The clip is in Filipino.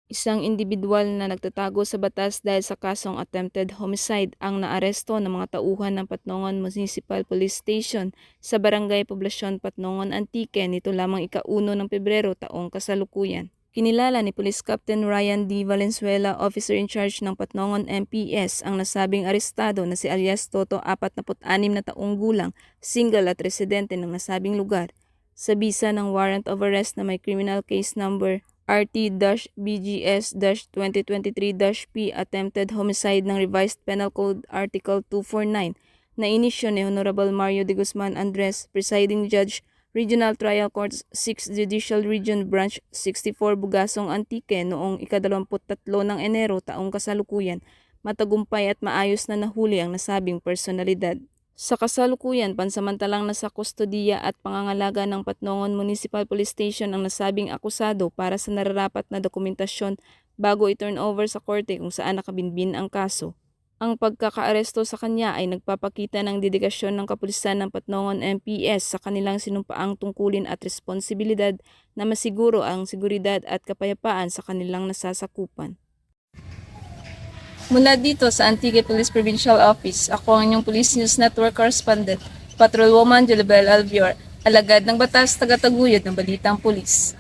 Isang individual na nagtatago sa batas dahil sa kasong attempted homicide ang naaresto ng mga tauhan ng Patnongan Municipal Police Station sa Barangay Poblasyon Patnongan Antique nito lamang ika-1 ng Pebrero taong kasalukuyan. Kinilala ni Police Captain Ryan D. Valenzuela, officer in charge ng Patnongan MPS, ang nasabing arestado na si alias Toto, 46 na taong gulang, single at residente ng nasabing lugar. Sa bisa ng warrant of arrest na may criminal case number RT-BGS-2023-P attempted homicide ng Revised Penal Code Article 249 na inisyo ni Honorable Mario de Guzman Andres, Presiding Judge, Regional Trial Court 6 Judicial Region Branch 64 Bugasong Antique noong ika-23 ng Enero taong kasalukuyan, matagumpay at maayos na nahuli ang nasabing personalidad. Sa kasalukuyan, pansamantalang nasa kustodiya at pangangalaga ng Patnongan Municipal Police Station ang nasabing akusado para sa nararapat na dokumentasyon bago i-turn over sa korte kung saan nakabinbin ang kaso. Ang pagkakaaresto sa kanya ay nagpapakita ng dedikasyon ng kapulisan ng Patnongan MPS sa kanilang sinumpaang tungkulin at responsibilidad na masiguro ang seguridad at kapayapaan sa kanilang nasasakupan. Mula dito sa Antique Police Provincial Office, ako ang inyong Police News Network Correspondent, Patrolwoman Julibel Albior, alagad ng batas, tagataguyod ng Balitang Pulis.